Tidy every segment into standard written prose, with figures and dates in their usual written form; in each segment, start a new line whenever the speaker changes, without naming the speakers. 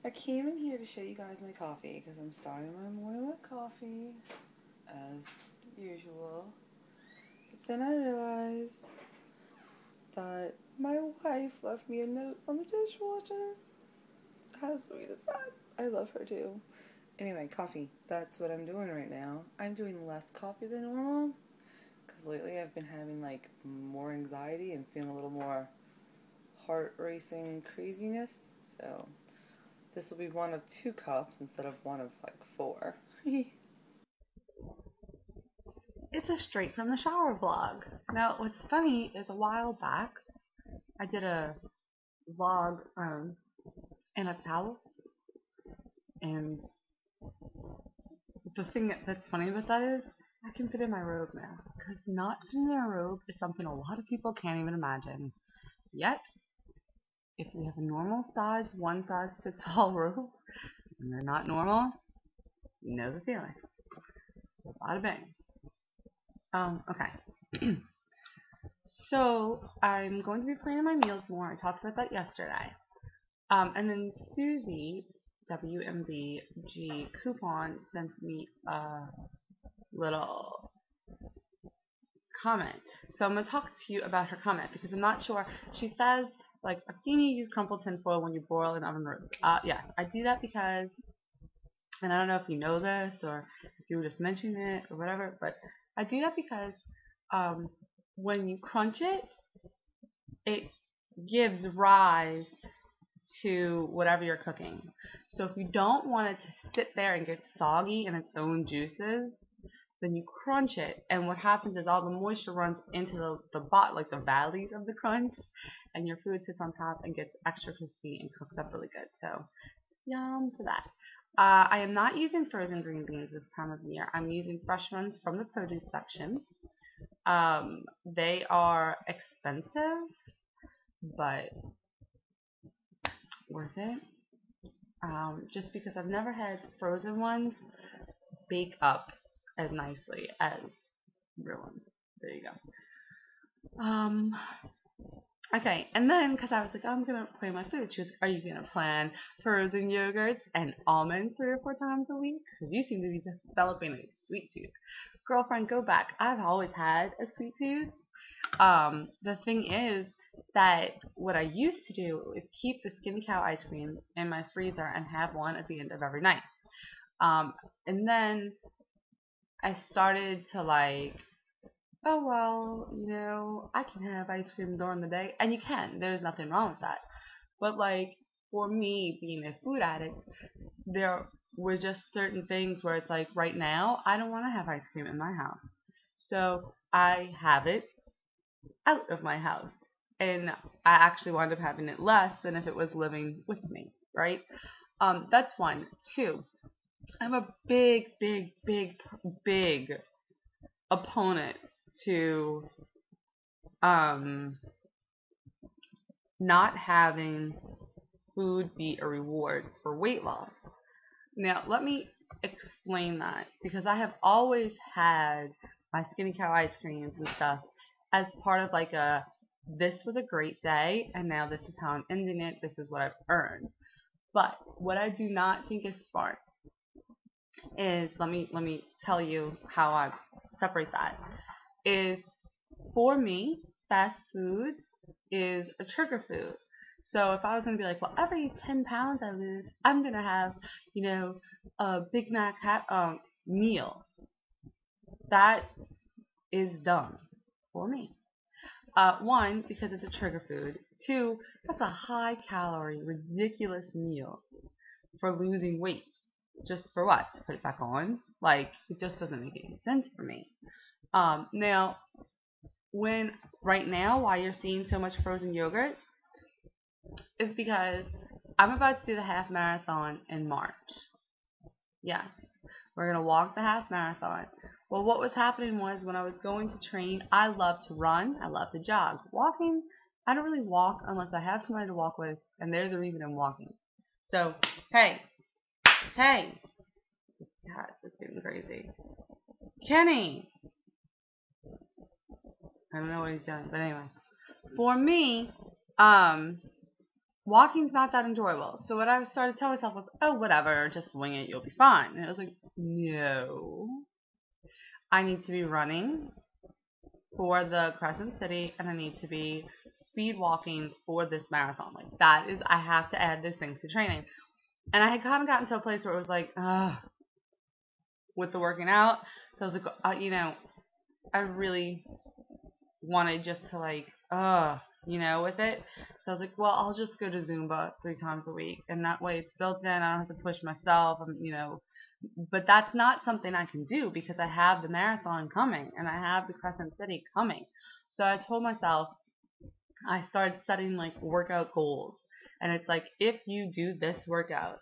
I came in here to show you guys my coffee because I'm starting my morning with coffee, as usual. But then I realized that my wife left me a note on the dishwasher. How sweet is that? I love her too. Anyway, coffee. That's what I'm doing right now. I'm doing less coffee than normal because lately I've been having like more anxiety and feeling a little more heart racing craziness. So this will be one of 2 cups instead of one of like 4.
It's a straight from the shower vlog. Now, what's funny is a while back, I did a vlog in a towel, and the thing that's funny about that is I can fit in my robe now, because not fitting in a robe is something a lot of people can't even imagine. Yet, if you have a normal size, one size fits all robe, and they're not normal, you know the feeling. So bada bang. Okay. So I'm going to be planning my meals more. I talked about that yesterday. And then Susie, WMBG Coupon, sent me a little comment. So I'm going to talk to you about her comment because I'm not sure. She says, like, I've seen you use crumpled tin foil when you broil an oven roast. Yes, I do that because, and I don't know if you know this or if you were just mentioning it or whatever, but I do that because when you crunch it, it gives rise to whatever you're cooking. So if you don't want it to sit there and get soggy in its own juices, then you crunch it, and what happens is all the moisture runs into like the valleys of the crunch, and your food sits on top and gets extra crispy and cooked up really good. So yum for that. I am not using frozen green beans this time of year. I'm using fresh ones from the produce section. They are expensive, but worth it. Just because I've never had frozen ones bake up as nicely as real ones. There you go. Okay, and then, because I was like, oh, I'm going to plan my food, she was like, are you going to plan frozen yogurts and almonds 3 or 4 times a week? Because you seem to be developing a sweet tooth. Girlfriend, go back. I've always had a sweet tooth. The thing is that what I used to do is keep the Skinny Cow ice cream in my freezer and have one at the end of every night. And then I started to like, oh, well, you know, I can have ice cream during the day. And you can. There's nothing wrong with that. But, like, for me, being a food addict, there were just certain things where it's like, right now, I don't want to have ice cream in my house. So I have it out of my house. And I actually wound up having it less than if it was living with me, right? That's one. 2, I'm a big opponent to not having food be a reward for weight loss. Now, let me explain that, because I have always had my Skinny Cow ice creams and stuff as part of like this was a great day, and now this is how I'm ending it, this is what I've earned. But what I do not think is smart is, let me tell you how I separate that, is for me, fast food is a trigger food. So if I was going to be like, well, every 10 pounds I lose, I'm going to have, you know, a Big Mac meal. That is dumb for me. 1, because it's a trigger food. 2, that's a high calorie, ridiculous meal for losing weight. Just for what? To put it back on? Like, it just doesn't make any sense for me. Now, right now, why you're seeing so much frozen yogurt is because I'm about to do the half marathon in March. Yes, we're going to walk the half marathon. Well, what was happening was when I was going to train, I love to run, I love to jog. Walking, I don't really walk unless I have somebody to walk with, and they're the reason I'm walking. So, hey, this cat is getting crazy. Kenny! I don't know what he's doing, but anyway. For me, walking's not that enjoyable. So what I started to tell myself was, oh, whatever, just wing it, you'll be fine. And it was like, no, I need to be running for the Crescent City, and I need to be speed walking for this marathon. Like, that is, I have to add those things to training. And I had kind of gotten to a place where it was like, with the working out. So I was like, you know, I really wanted just to like, you know, with it. So I was like, well, I'll just go to Zumba 3 times a week. And that way it's built in. I don't have to push myself. You know, but that's not something I can do because I have the marathon coming and I have the Crescent City coming. So I told myself, I started setting like workout goals. And it's like, if you do this workout,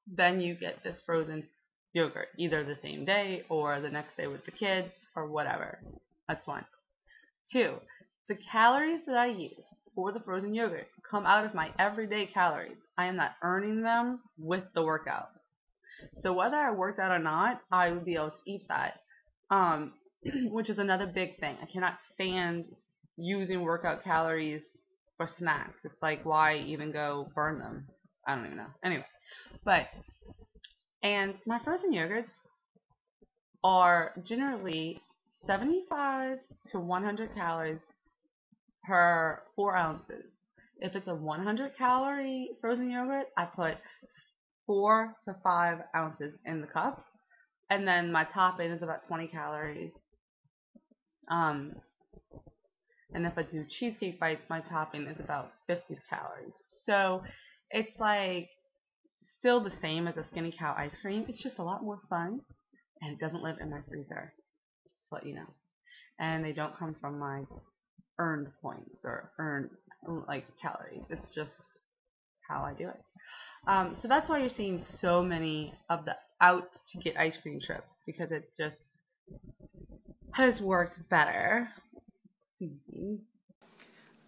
then you get this frozen yogurt, either the same day or the next day with the kids or whatever. That's 1. 2, the calories that I use for the frozen yogurt come out of my everyday calories. I am not earning them with the workout. So whether I worked out or not, I would be able to eat that, which is another big thing. I cannot stand using workout calories for snacks. It's like, why even go burn them? I don't even know. Anyway, and my frozen yogurts are generally 75 to 100 calories per 4 ounces. If it's a 100 calorie frozen yogurt, I put 4 to 5 ounces in the cup. And then my topping is about 20 calories. And if I do cheesecake bites, my topping is about 50 calories. So it's like still the same as a Skinny Cow ice cream. It's just a lot more fun. And it doesn't live in my freezer. Just to let you know. And they don't come from my earned points or earned like calories. It's just how I do it. So that's why you're seeing so many of the out to get ice cream trips, because it just has worked better.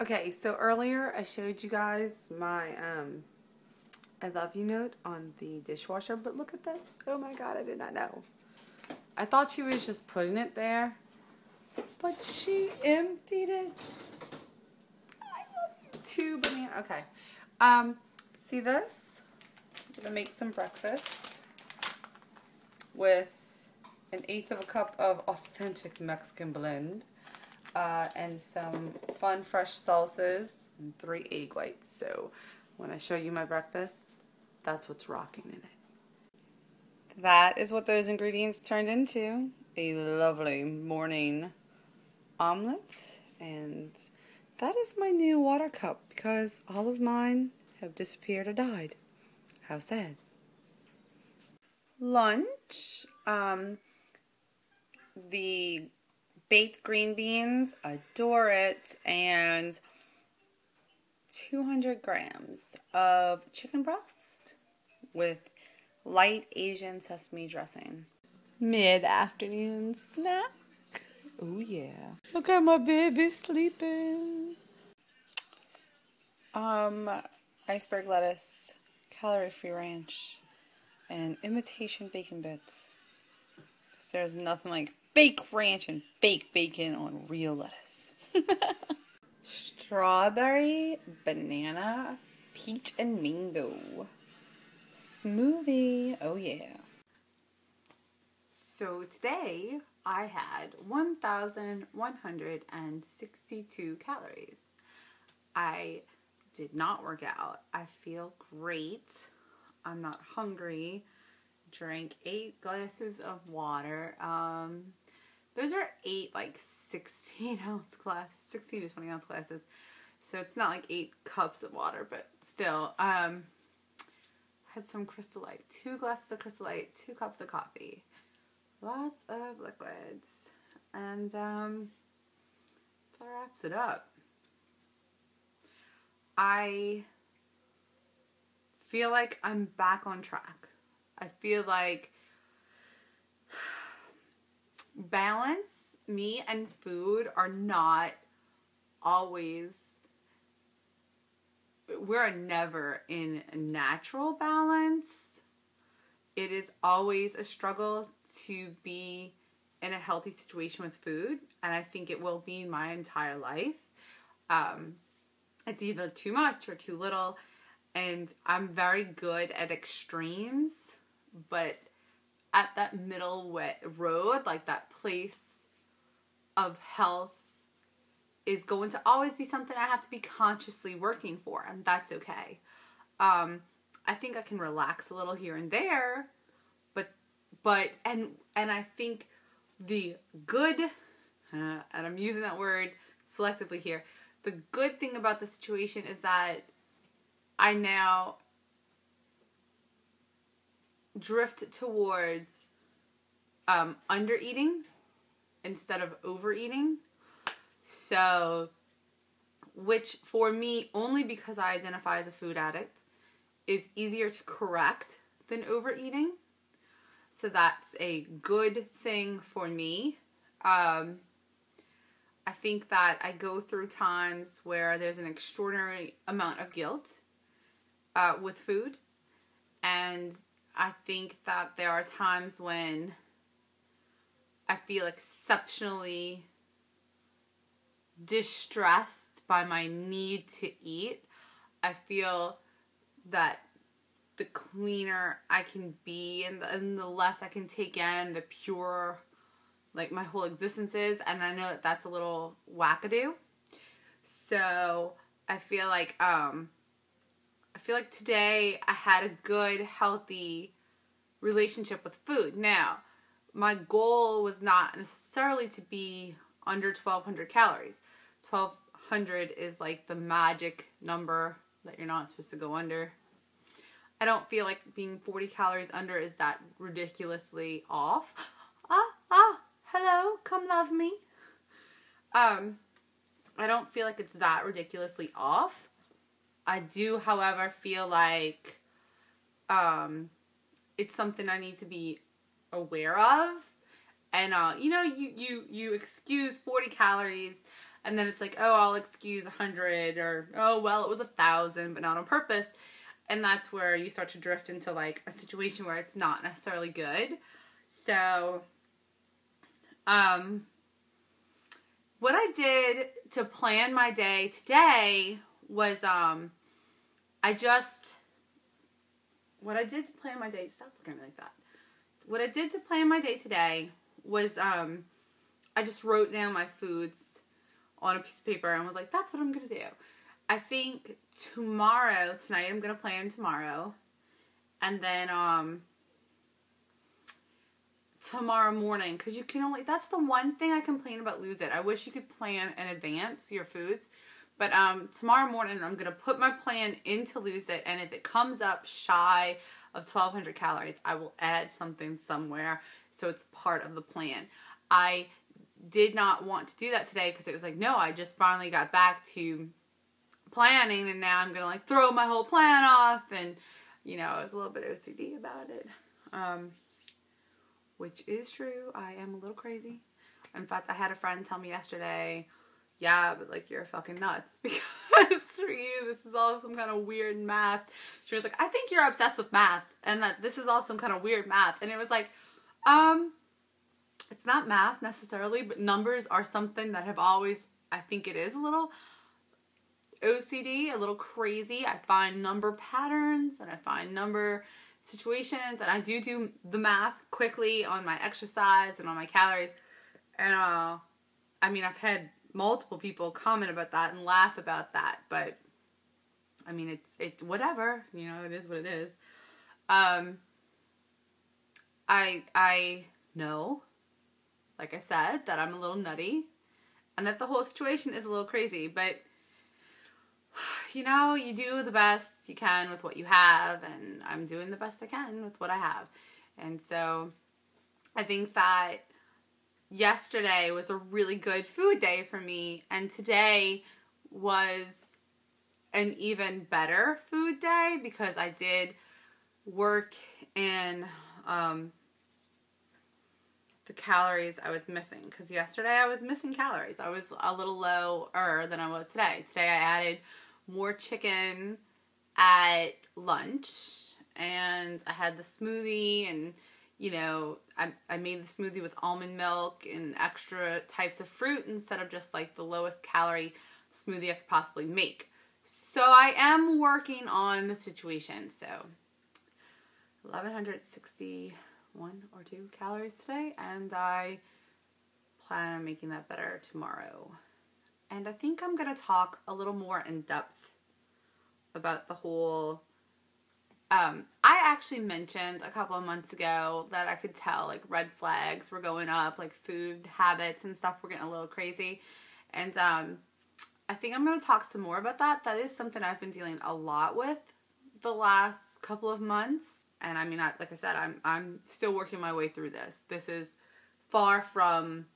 Okay, so earlier I showed you guys my I love you note on the dishwasher, but look at this. Oh my god, I did not know. I thought she was just putting it there, but she emptied it. I love you too, banana. Okay. See this? I'm gonna make some breakfast with 1/8 cup of authentic Mexican blend, and some fun fresh salsas and 3 egg whites. So when I show you my breakfast, that's what's rocking in it. That is what those ingredients turned into. A lovely morning omelet, and that is my new water cup because all of mine have disappeared or died. How sad. Lunch, the baked green beans, adore it, and 200 grams of chicken breast with light Asian sesame dressing. Mid-afternoon snack. Oh yeah. Look at my baby sleeping. Iceberg lettuce, calorie-free ranch, and imitation bacon bits. There's nothing like fake ranch and fake bacon on real lettuce. Strawberry, banana, peach, and mango smoothie. Oh yeah. So today I had 1,162 calories. I did not work out. I feel great. I'm not hungry. Drank 8 glasses of water. Those are 8 like 16-ounce glasses, 16 to 20-ounce glasses. So it's not like 8 cups of water, but still. Had some Crystal Light, 2 glasses of Crystal Light, 2 cups of coffee, lots of liquids, and that wraps it up. I feel like I'm back on track. I feel like balance, me and food are not always, we're never in natural balance. It is always a struggle to be in a healthy situation with food, and I think it will be my entire life. It's either too much or too little. And I'm very good at extremes, but at that middle road, like that place of health is going to always be something I have to be consciously working for, and that's okay. I think I can relax a little here and there, but I think the good, and I'm using that word selectively here, the good thing about the situation is that I now drift towards undereating instead of overeating. So, which for me, only because I identify as a food addict, is easier to correct than overeating. So that's a good thing for me. I think that I go through times where there's an extraordinary amount of guilt with food. And I think that there are times when I feel exceptionally distressed by my need to eat. I feel that the cleaner I can be and the less I can take in, the purer like my whole existence is. And I know that that's a little wack-a-doo. So I feel like today I had a good, healthy relationship with food. Now, my goal was not necessarily to be under 1,200 calories. 1,200 is like the magic number that you're not supposed to go under. I don't feel like being 40 calories under is that ridiculously off. Hello, come love me. I don't feel like it's that ridiculously off. I do, however, feel like it's something I need to be aware of. And, you excuse 40 calories, and then it's like, oh, I'll excuse 100, or, oh, well, it was 1,000, but not on purpose. And that's where you start to drift into, like, a situation where it's not necessarily good. So, what I did to plan my day today was, what I did to plan my day, stop looking at me like that. What I did to plan my day today was, I just wrote down my foods on a piece of paper and was like, that's what I'm going to do. I think tonight I'm going to plan tomorrow. And then, tomorrow morning, because you can only, that's the one thing I complain about Lose It. I wish you could plan in advance your foods. But, tomorrow morning I'm going to put my plan into Lose It. And if it comes up shy of 1,200 calories, I will add something somewhere so it's part of the plan. I did not want to do that today because it was like, no, I just finally got back to planning and now I'm going to like throw my whole plan off, and I was a little bit OCD about it, which is true. I am a little crazy. In fact, I had a friend tell me yesterday, yeah, but like you're fucking nuts because for you this is all some kind of weird math. She was like, I think you're obsessed with math and that this is all some kind of weird math. And it was like, it's not math necessarily, but numbers are something that have always, I think it is a little OCD, a little crazy. I find number patterns and I find number situations, and I do the math quickly on my exercise and on my calories. And I've had multiple people comment about that and laugh about that, but I mean it's whatever, it is what it is. I know, like I said, that I'm a little nutty and that the whole situation is a little crazy, but you do the best you can with what you have, and I'm doing the best I can with what I have. And so I think that yesterday was a really good food day for me, and today was an even better food day because I did work in the calories I was missing, because yesterday I was missing calories. I was a little lower than I was today. Today I added more chicken at lunch, and I had the smoothie, and I made the smoothie with almond milk and extra types of fruit instead of just like the lowest calorie smoothie I could possibly make. So I am working on the situation. So 1,161 or 2 calories today, and I plan on making that better tomorrow. And I think I'm going to talk a little more in depth about the whole, I actually mentioned a couple of months ago that I could tell like red flags were going up, like food habits and stuff were getting a little crazy. And I think I'm going to talk some more about that. That is something I've been dealing a lot with the last couple of months. And I mean, like I said, I'm still working my way through this. This is far from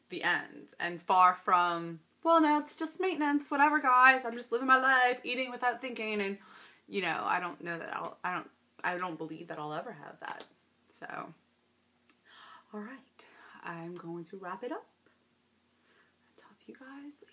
the end and far from, well, no, it's just maintenance, whatever, guys. I'm just living my life, eating without thinking, and you know, I don't know that I don't believe that I'll ever have that. So, all right, I'm going to wrap it up. I'll talk to you guys later.